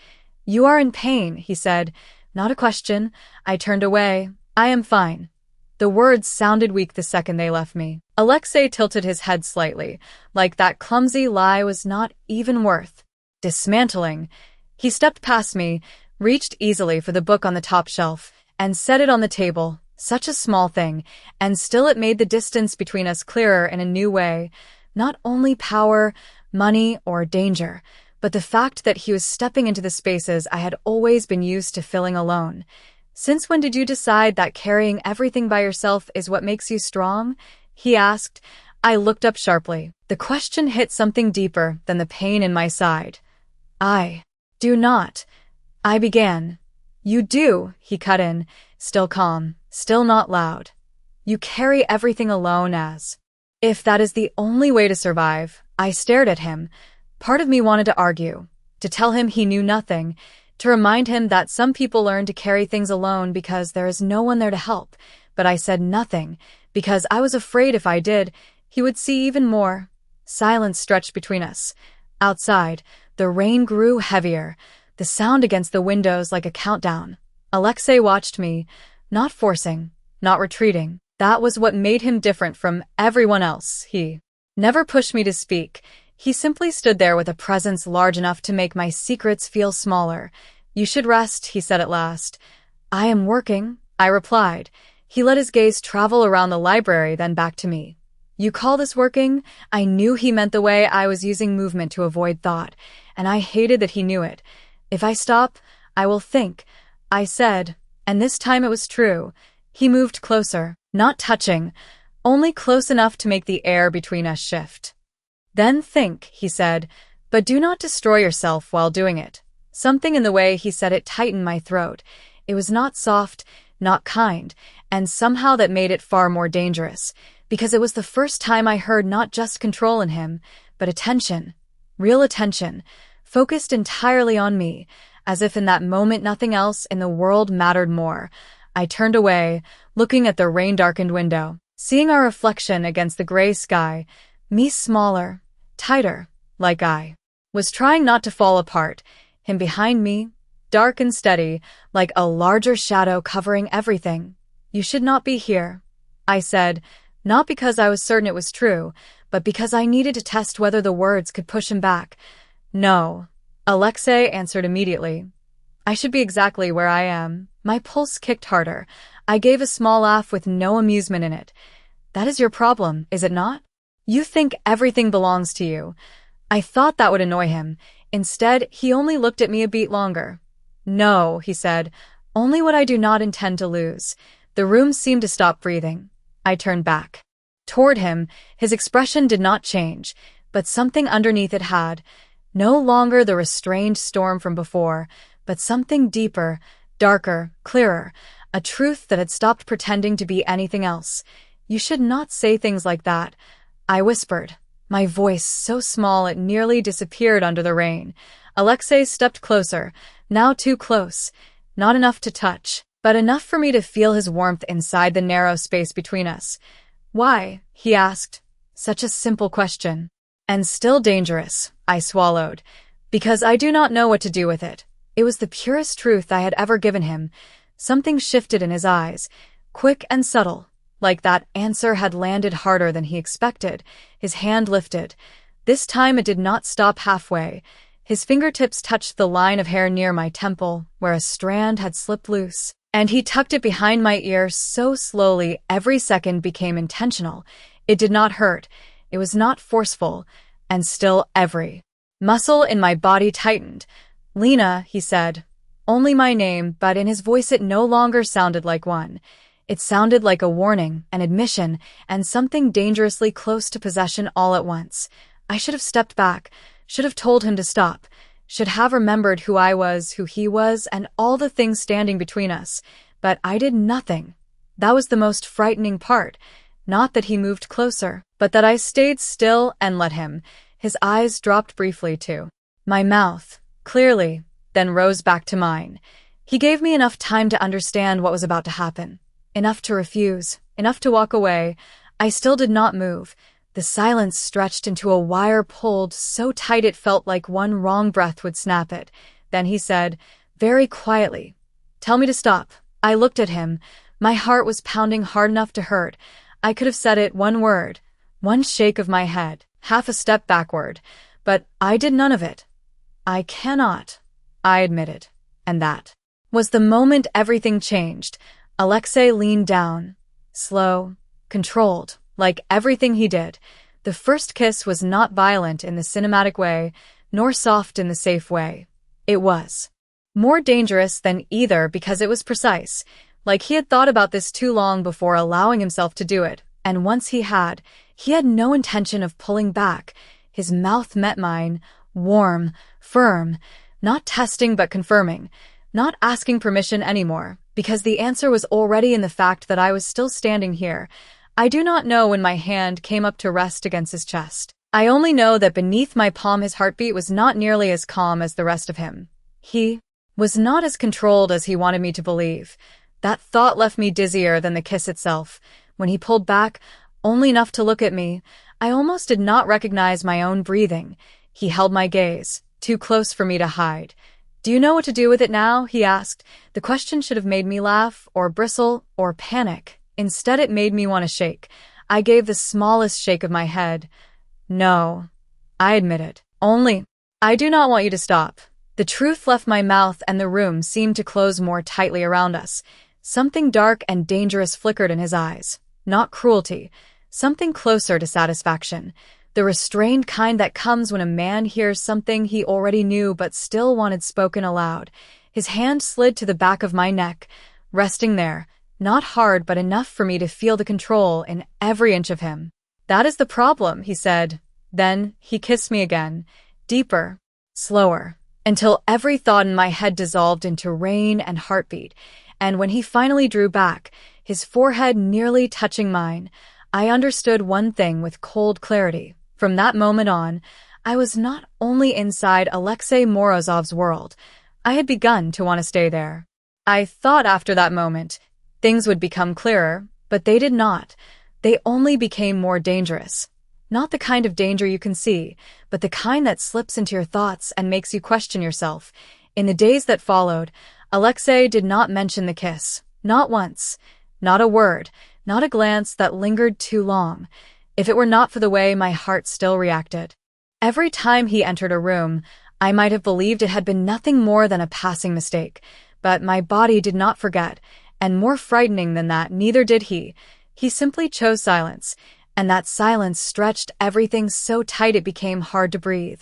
"You are in pain," he said. Not a question. I turned away. "I am fine." The words sounded weak the second they left me. Alexei tilted his head slightly, like that clumsy lie was not even worth dismantling. He stepped past me, reached easily for the book on the top shelf, and set it on the table. Such a small thing, and still it made the distance between us clearer in a new way. Not only power, money, or danger, but the fact that he was stepping into the spaces I had always been used to filling alone. "Since when did you decide that carrying everything by yourself is what makes you strong?" he asked. I looked up sharply. The question hit something deeper than the pain in my side. "I do not," I began. "You do," he cut in, still calm, still not loud. "You carry everything alone as if that is the only way to survive." I stared at him. Part of me wanted to argue, to tell him he knew nothing, to remind him that some people learn to carry things alone because there is no one there to help. But I said nothing, because I was afraid if I did, he would see even more. Silence stretched between us. Outside, the rain grew heavier, the sound against the windows like a countdown. Alexei watched me, not forcing, not retreating. That was what made him different from everyone else. He never pushed me to speak. He simply stood there with a presence large enough to make my secrets feel smaller. "You should rest," he said at last. "I am working," I replied. He let his gaze travel around the library, then back to me. "You call this working?" I knew he meant the way I was using movement to avoid thought, and I hated that he knew it. "If I stop, I will think," I said, and this time it was true. He moved closer, not touching, only close enough to make the air between us shift. "Then think," he said, "but do not destroy yourself while doing it." Something in the way he said it tightened my throat. It was not soft, not kind, and somehow that made it far more dangerous, because it was the first time I heard not just control in him, but attention, real attention, focused entirely on me, as if in that moment nothing else in the world mattered more. I turned away, looking at the rain-darkened window, seeing our reflection against the gray sky, me smaller, tighter, like I was trying not to fall apart, him behind me, dark and steady, like a larger shadow covering everything. "You should not be here," I said, not because I was certain it was true, but because I needed to test whether the words could push him back. "No," Alexei answered immediately. "I should be exactly where I am." My pulse kicked harder. I gave a small laugh with no amusement in it. "That is your problem, is it not? You think everything belongs to you." I thought that would annoy him. Instead, he only looked at me a beat longer. "No," he said, "only what I do not intend to lose." The room seemed to stop breathing. I turned back toward him. His expression did not change, but something underneath it had. No longer the restrained storm from before, but something deeper, darker, clearer, a truth that had stopped pretending to be anything else. "You should not say things like that," I whispered, my voice so small it nearly disappeared under the rain. Alexei stepped closer, now too close, not enough to touch, but enough for me to feel his warmth inside the narrow space between us. "Why?" he asked. Such a simple question. "And still dangerous," I swallowed, "because I do not know what to do with it." It was the purest truth I had ever given him. Something shifted in his eyes, quick and subtle. Like that answer had landed harder than he expected. His hand lifted. This time it did not stop halfway. His fingertips touched the line of hair near my temple, where a strand had slipped loose. And he tucked it behind my ear so slowly every second became intentional. It did not hurt. It was not forceful. And still every muscle in my body tightened. "Lena," he said. Only my name, but in his voice it no longer sounded like one. It sounded like a warning, an admission, and something dangerously close to possession all at once. I should have stepped back, should have told him to stop, should have remembered who I was, who he was, and all the things standing between us. But I did nothing. That was the most frightening part. Not that he moved closer, but that I stayed still and let him. His eyes dropped briefly to my mouth, clearly, then rose back to mine. He gave me enough time to understand what was about to happen. Enough to refuse, enough to walk away. I still did not move. The silence stretched into a wire pulled so tight it felt like one wrong breath would snap it. Then he said, very quietly, "Tell me to stop." I looked at him. My heart was pounding hard enough to hurt. I could have said it, one word, one shake of my head, half a step backward. But I did none of it. "I cannot," I admitted. And that was the moment everything changed. Alexei leaned down, slow, controlled, like everything he did. The first kiss was not violent in the cinematic way, nor soft in the safe way. It was more dangerous than either because it was precise, like he had thought about this too long before allowing himself to do it, and once he had no intention of pulling back. His mouth met mine, warm, firm, not testing but confirming, not asking permission anymore, because the answer was already in the fact that I was still standing here. I do not know when my hand came up to rest against his chest. I only know that beneath my palm his heartbeat was not nearly as calm as the rest of him. He was not as controlled as he wanted me to believe. That thought left me dizzier than the kiss itself. When he pulled back, only enough to look at me, I almost did not recognize my own breathing. He held my gaze, too close for me to hide. "Do you know what to do with it now?" he asked. The question should have made me laugh, or bristle, or panic. Instead, it made me want to shake. I gave the smallest shake of my head. "No," I admitted. "Only, I do not want you to stop." The truth left my mouth and the room seemed to close more tightly around us. Something dark and dangerous flickered in his eyes. Not cruelty. Something closer to satisfaction. The restrained kind that comes when a man hears something he already knew but still wanted spoken aloud. His hand slid to the back of my neck, resting there, not hard but enough for me to feel the control in every inch of him. "That is the problem," he said. Then he kissed me again, deeper, slower, until every thought in my head dissolved into rain and heartbeat. And when he finally drew back, his forehead nearly touching mine, I understood one thing with cold clarity. From that moment on, I was not only inside Alexei Morozov's world, I had begun to want to stay there. I thought after that moment, things would become clearer, but they did not. They only became more dangerous. Not the kind of danger you can see, but the kind that slips into your thoughts and makes you question yourself. In the days that followed, Alexei did not mention the kiss. Not once. Not a word. Not a glance that lingered too long. If it were not for the way my heart still reacted. Every time he entered a room, I might have believed it had been nothing more than a passing mistake. But my body did not forget, and more frightening than that, neither did he. He simply chose silence, and that silence stretched everything so tight it became hard to breathe.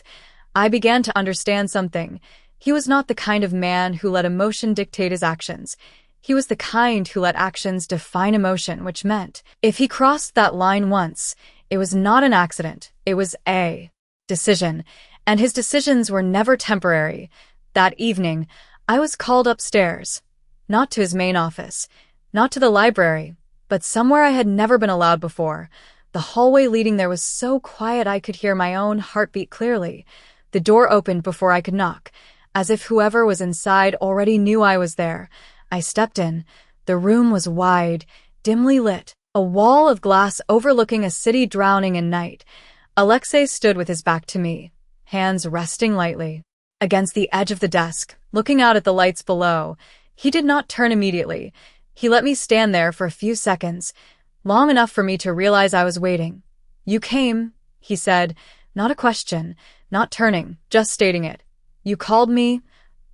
I began to understand something. He was not the kind of man who let emotion dictate his actions. He was the kind who let actions define emotion, which meant, if he crossed that line once, it was not an accident, it was a decision, and his decisions were never temporary. That evening, I was called upstairs, not to his main office, not to the library, but somewhere I had never been allowed before. The hallway leading there was so quiet I could hear my own heartbeat clearly. The door opened before I could knock, as if whoever was inside already knew I was there. I stepped in. The room was wide, dimly lit, a wall of glass overlooking a city drowning in night. Alexei stood with his back to me, hands resting lightly against the edge of the desk, looking out at the lights below. He did not turn immediately. He let me stand there for a few seconds, long enough for me to realize I was waiting. "You came," he said, not a question, not turning, just stating it. "You called me?"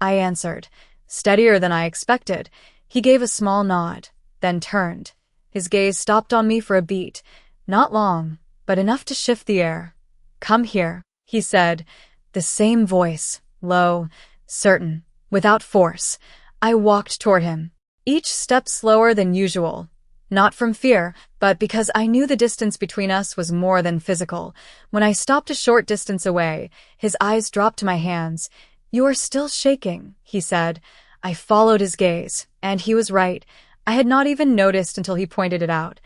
I answered, steadier than I expected. He gave a small nod, then turned. His gaze stopped on me for a beat. Not long, but enough to shift the air. "Come here," he said, the same voice, low, certain, without force. I walked toward him, each step slower than usual. Not from fear, but because I knew the distance between us was more than physical. When I stopped a short distance away, his eyes dropped to my hands. "You are still shaking," he said. I followed his gaze, and he was right. I had not even noticed until he pointed it out.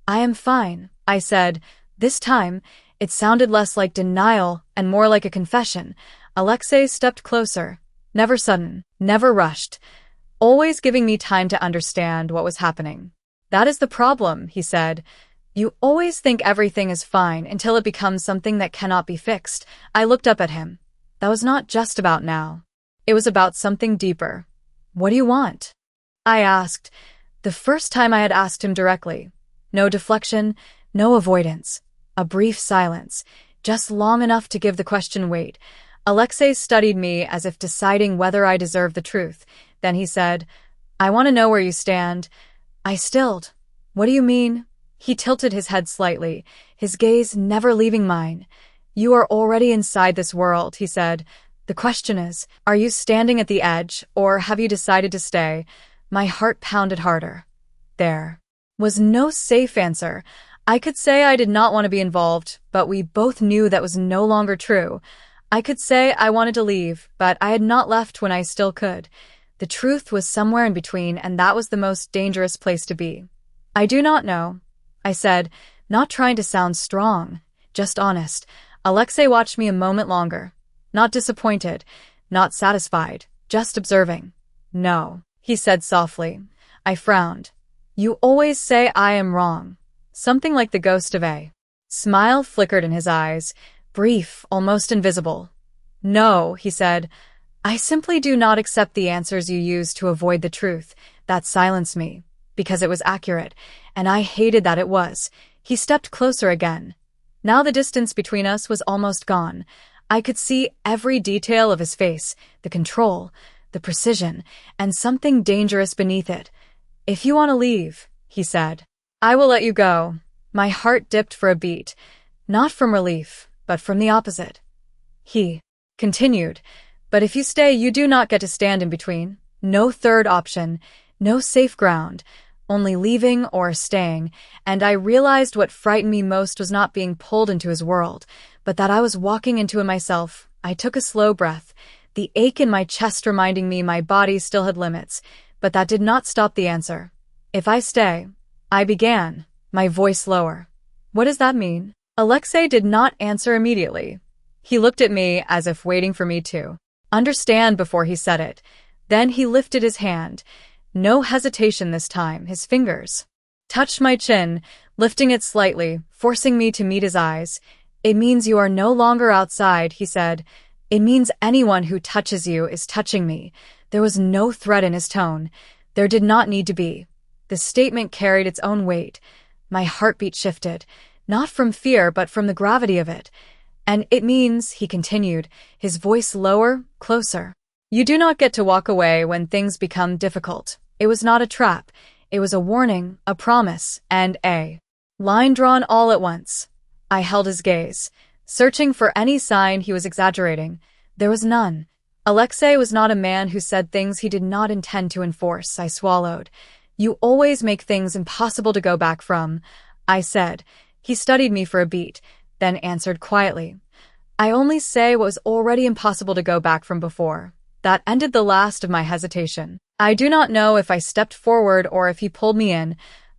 "I am fine," I said. This time, it sounded less like denial and more like a confession. Alexei stepped closer. Never sudden, never rushed. Always giving me time to understand what was happening. "That is the problem," he said. "You always think everything is fine until it becomes something that cannot be fixed." I looked up at him. That was not just about now. It was about something deeper. "What do you want?" I asked. The first time I had asked him directly. No deflection, no avoidance. A brief silence, just long enough to give the question weight. Alexei studied me as if deciding whether I deserved the truth. Then he said, "I want to know where you stand." I stilled. "What do you mean?" He tilted his head slightly, his gaze never leaving mine. "You are already inside this world," he said. "The question is, are you standing at the edge, or have you decided to stay?" My heart pounded harder. There was no safe answer. I could say I did not want to be involved, but we both knew that was no longer true. I could say I wanted to leave, but I had not left when I still could. The truth was somewhere in between, and that was the most dangerous place to be. "I do not know," I said, not trying to sound strong, just honest. Alexei watched me a moment longer. Not disappointed, not satisfied, just observing. "No," he said softly. I frowned. "You always say I am wrong." Something like the ghost of a smile flickered in his eyes, brief, almost invisible. "No," he said. "I simply do not accept the answers you use to avoid the truth." That silenced me, because it was accurate, and I hated that it was. He stepped closer again. Now the distance between us was almost gone. I could see every detail of his face, the control, the precision, and something dangerous beneath it. "If you want to leave," he said, "I will let you go." My heart dipped for a beat, not from relief, but from the opposite. He continued, "But if you stay, you do not get to stand in between. No third option, no safe ground, only leaving or staying." And I realized what frightened me most was not being pulled into his world, but that I was walking into it myself. I took a slow breath, the ache in my chest reminding me my body still had limits, but that did not stop the answer. "If I stay," I began, my voice lower. "What does that mean?" Alexei did not answer immediately. He looked at me as if waiting for me to understand before he said it. Then he lifted his hand. No hesitation this time. His fingers touched my chin, lifting it slightly, forcing me to meet his eyes. "It means you are no longer outside," he said. "It means anyone who touches you is touching me." There was no threat in his tone. There did not need to be. The statement carried its own weight. My heartbeat shifted, not from fear but from the gravity of it. "And it means," he continued, his voice lower, closer, "you do not get to walk away when things become difficult." It was not a trap. It was a warning, a promise, and a line drawn all at once. I held his gaze, searching for any sign he was exaggerating. There was none. Alexei was not a man who said things he did not intend to enforce. I swallowed. "You always make things impossible to go back from," I said. He studied me for a beat, then answered quietly, "I only say what was already impossible to go back from before." That ended the last of my hesitation. I do not know if I stepped forward or if he pulled me in,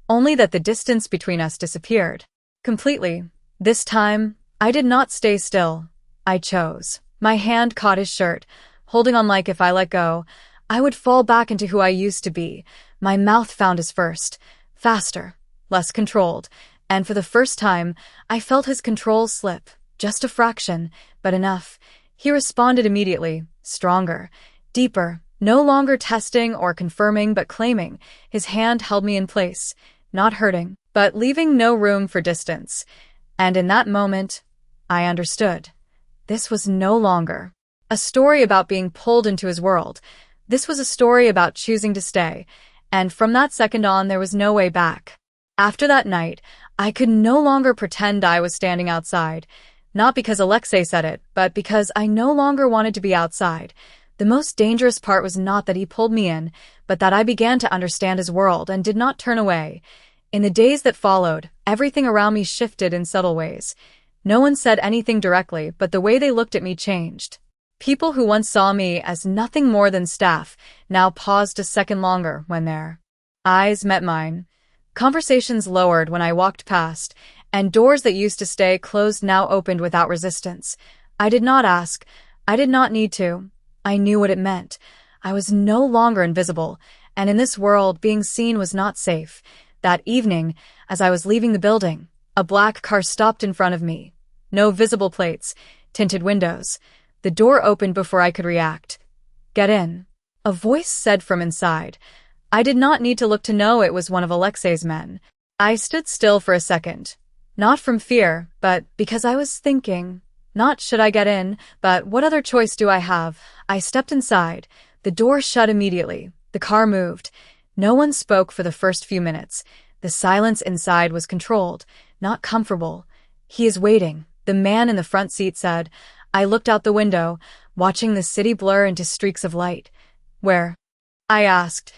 only that the distance between us disappeared. Completely. This time, I did not stay still. I chose. My hand caught his shirt, holding on like if I let go, I would fall back into who I used to be. My mouth found his first, faster, less controlled, and for the first time, I felt his control slip, just a fraction, but enough. He responded immediately, stronger, deeper, no longer testing or confirming but claiming. His hand held me in place, not hurting, but leaving no room for distance. And in that moment, I understood. This was no longer a story about being pulled into his world. This was a story about choosing to stay. and from that second on there was no way back. After that night, I could no longer pretend I was standing outside. Not because Alexei said it, but because I no longer wanted to be outside. The most dangerous part was not that he pulled me in, but that I began to understand his world and did not turn away. In the days that followed, everything around me shifted in subtle ways. No one said anything directly, but the way they looked at me changed. People who once saw me as nothing more than staff now paused a second longer when their eyes met mine. Conversations lowered when I walked past, and doors that used to stay closed now opened without resistance. I did not ask. I did not need to. I knew what it meant. I was no longer invisible, and in this world, being seen was not safe. That evening, as I was leaving the building, a black car stopped in front of me. No visible plates, tinted windows. The door opened before I could react. "Get in," a voice said from inside. I did not need to look to know it was one of Alexei's men. I stood still for a second. Not from fear, but because I was thinking. Not should I get in, but what other choice do I have? I stepped inside. The door shut immediately. The car moved. No one spoke for the first few minutes. The silence inside was controlled, not comfortable. "He is waiting," the man in the front seat said. I looked out the window, watching the city blur into streaks of light. "Where?" I asked.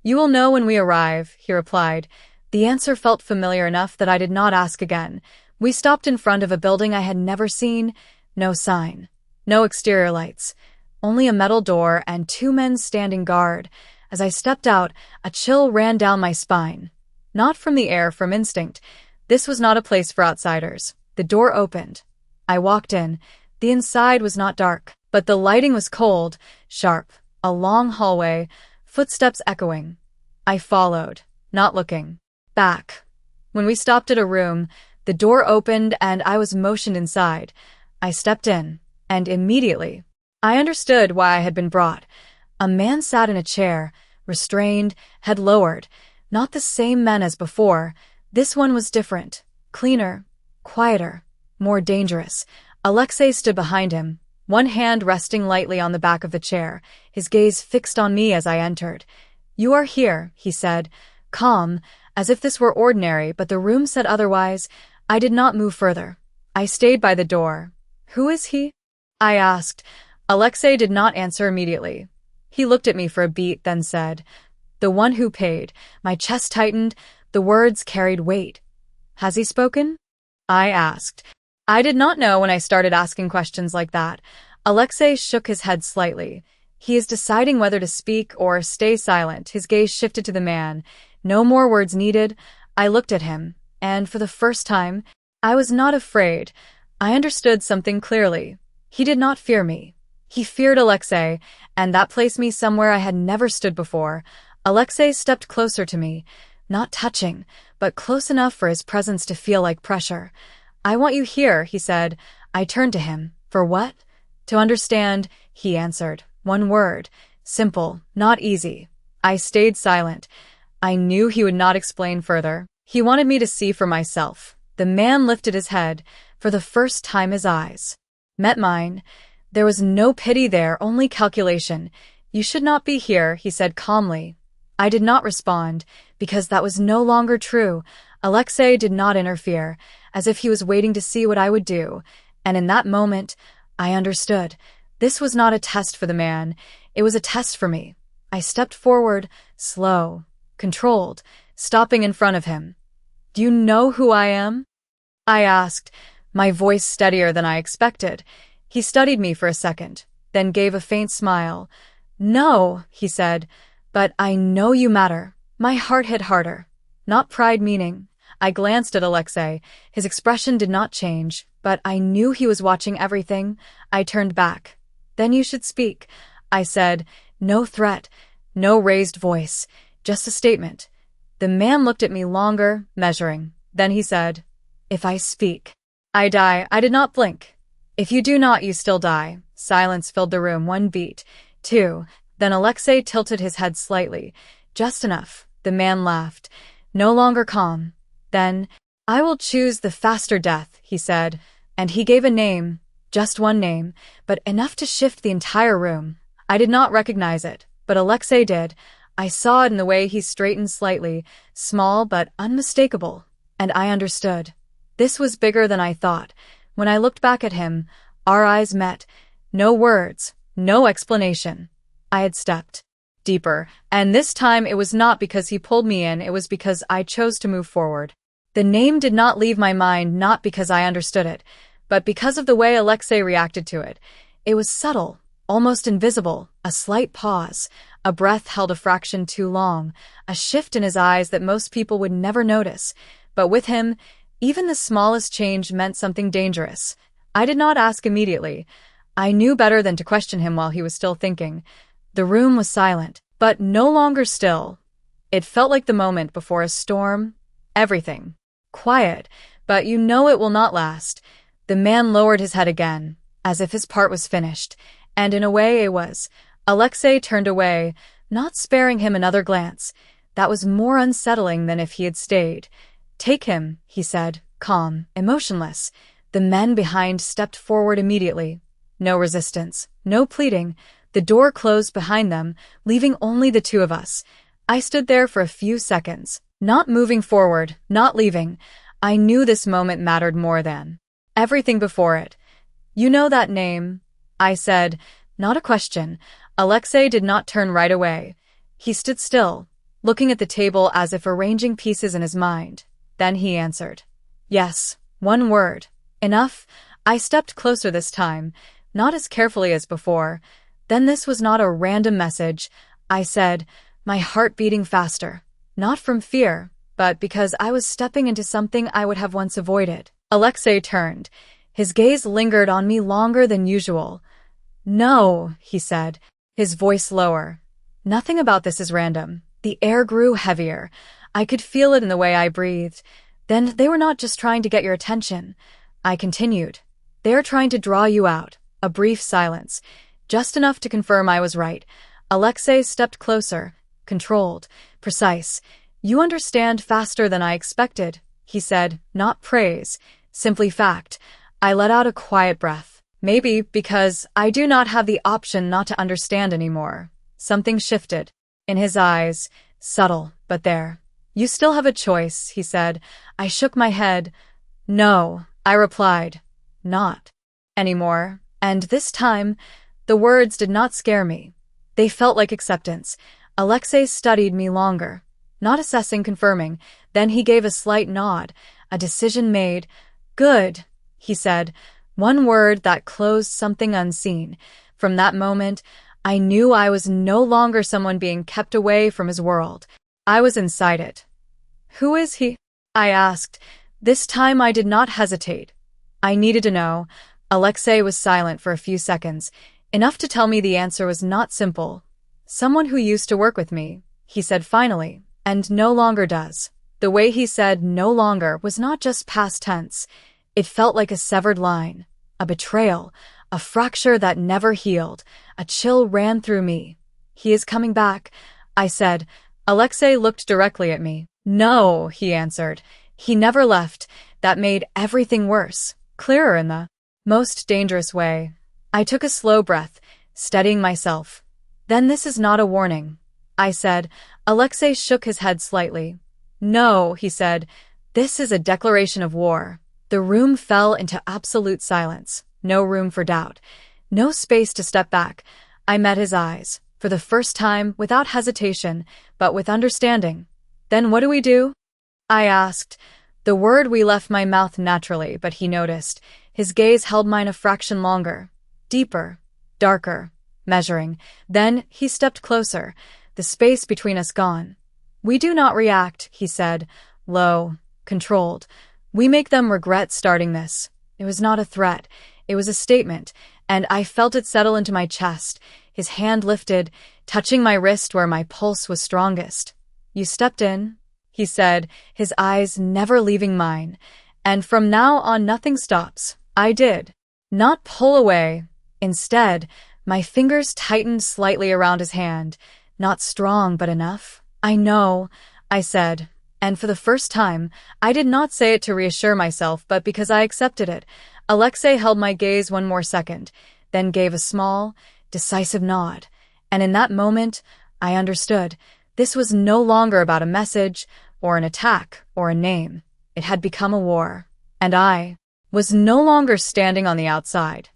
"You will know when we arrive," he replied. The answer felt familiar enough that I did not ask again. We stopped in front of a building I had never seen. No sign. No exterior lights. Only a metal door and two men standing guard. As I stepped out, a chill ran down my spine. Not from the air, from instinct. This was not a place for outsiders. The door opened. I walked in. The inside was not dark, but the lighting was cold, sharp. A long hallway, footsteps echoing. I followed, not looking. Back. When we stopped at a room, the door opened and I was motioned inside. I stepped in, and immediately, I understood why I had been brought. A man sat in a chair, restrained, head lowered. Not the same men as before. This one was different, cleaner, quieter, more dangerous. Alexei stood behind him, one hand resting lightly on the back of the chair, his gaze fixed on me as I entered. "You are here," he said, calm, as if this were ordinary, but the room said otherwise. I did not move further. I stayed by the door. "Who is he?" I asked. Alexei did not answer immediately. He looked at me for a beat, then said, "The one who paid." My chest tightened. The words carried weight. "Has he spoken?" I asked. I did not know when I started asking questions like that. Alexei shook his head slightly. He is deciding whether to speak or stay silent. His gaze shifted to the man. No more words needed. I looked at him, and for the first time, I was not afraid. I understood something clearly. He did not fear me. He feared Alexei, and that placed me somewhere I had never stood before. Alexei stepped closer to me, not touching, but close enough for his presence to feel like pressure. "I want you here," he said. I turned to him. "For what?" "To understand," he answered. One word. Simple, not easy. I stayed silent. I knew he would not explain further. He wanted me to see for myself. The man lifted his head. For the first time his eyes met mine. There was no pity there, only calculation. "You should not be here," he said calmly. I did not respond, because that was no longer true. Alexei did not interfere, as if he was waiting to see what I would do, and in that moment, I understood. This was not a test for the man, it was a test for me. I stepped forward, slow, controlled, stopping in front of him. "Do you know who I am?" I asked, my voice steadier than I expected. He studied me for a second, then gave a faint smile. "No," he said, "but I know you matter." My heart hit harder. Not pride meaning. I glanced at Alexei. His expression did not change, but I knew he was watching everything. I turned back. "Then you should speak," I said. No threat, no raised voice, just a statement. The man looked at me longer, measuring. Then he said, "If I speak, I die." I did not blink. "If you do not, you still die." Silence filled the room. One beat, two. Then Alexei tilted his head slightly. Just enough. The man laughed. No longer calm. Then, "I will choose the faster death," he said, and he gave a name, just one name, but enough to shift the entire room. I did not recognize it, but Alexei did. I saw it in the way he straightened slightly, small but unmistakable, and I understood. This was bigger than I thought. When I looked back at him, our eyes met. No words, no explanation. I had stepped deeper, and this time it was not because he pulled me in, it was because I chose to move forward. The name did not leave my mind, not because I understood it, but because of the way Alexei reacted to it. It was subtle, almost invisible, a slight pause, a breath held a fraction too long, a shift in his eyes that most people would never notice. But with him, even the smallest change meant something dangerous. I did not ask immediately. I knew better than to question him while he was still thinking. The room was silent, but no longer still. It felt like the moment before a storm. Everything. Quiet, but you know it will not last. The man lowered his head again, as if his part was finished, and in a way it was. Alexei turned away, not sparing him another glance. That was more unsettling than if he had stayed. "Take him," he said, calm, emotionless. The men behind stepped forward immediately. No resistance, no pleading. The door closed behind them, leaving only the two of us. I stood there for a few seconds, not moving forward, not leaving. I knew this moment mattered more than everything before it. "You know that name?" I said, not a question. Alexei did not turn right away. He stood still, looking at the table as if arranging pieces in his mind. Then he answered. "Yes, one word. Enough." I stepped closer this time, not as carefully as before. Then this was not a random message, I said, my heart beating faster. Not from fear, but because I was stepping into something I would have once avoided. Alexei turned. His gaze lingered on me longer than usual. "No," he said, his voice lower. "Nothing about this is random." The air grew heavier. I could feel it in the way I breathed. "Then they were not just trying to get your attention." I continued. "They are trying to draw you out." A brief silence. Just enough to confirm I was right. Alexei stepped closer, controlled, precise. "You understand faster than I expected," he said, not praise, simply fact. I let out a quiet breath. Maybe because I do not have the option not to understand anymore. Something shifted. In his eyes, subtle, but there. "You still have a choice," he said. I shook my head. "No," I replied. "Not anymore." And this time, the words did not scare me. They felt like acceptance. Alexei studied me longer, not assessing, confirming. Then he gave a slight nod, a decision made. "Good," he said, one word that closed something unseen. From that moment, I knew I was no longer someone being kept away from his world. I was inside it. "Who is he?" I asked. This time I did not hesitate. I needed to know. Alexei was silent for a few seconds, enough to tell me the answer was not simple. "Someone who used to work with me," he said finally, "and no longer does." The way he said "no longer" was not just past tense. It felt like a severed line, a betrayal, a fracture that never healed. A chill ran through me. "He is coming back," I said. Alexei looked directly at me. "No," he answered. "He never left." That made everything worse, clearer in the most dangerous way. I took a slow breath, steadying myself. "Then this is not a warning," I said. Alexei shook his head slightly. "No," he said. "This is a declaration of war." The room fell into absolute silence. No room for doubt. No space to step back. I met his eyes, for the first time, without hesitation, but with understanding. "Then what do we do?" I asked. The word we left my mouth naturally, but he noticed. His gaze held mine a fraction longer. Deeper, darker, measuring. Then he stepped closer, the space between us gone. "We do not react," he said, low, controlled. "We make them regret starting this." It was not a threat. It was a statement, and I felt it settle into my chest. His hand lifted, touching my wrist where my pulse was strongest. "You stepped in," he said, his eyes never leaving mine. "And from now on nothing stops." I did. Not pull away. Instead, my fingers tightened slightly around his hand. Not strong, but enough. "I know," I said. And for the first time, I did not say it to reassure myself, but because I accepted it. Alexei held my gaze one more second, then gave a small, decisive nod. And in that moment, I understood. This was no longer about a message, or an attack, or a name. It had become a war. And I was no longer standing on the outside.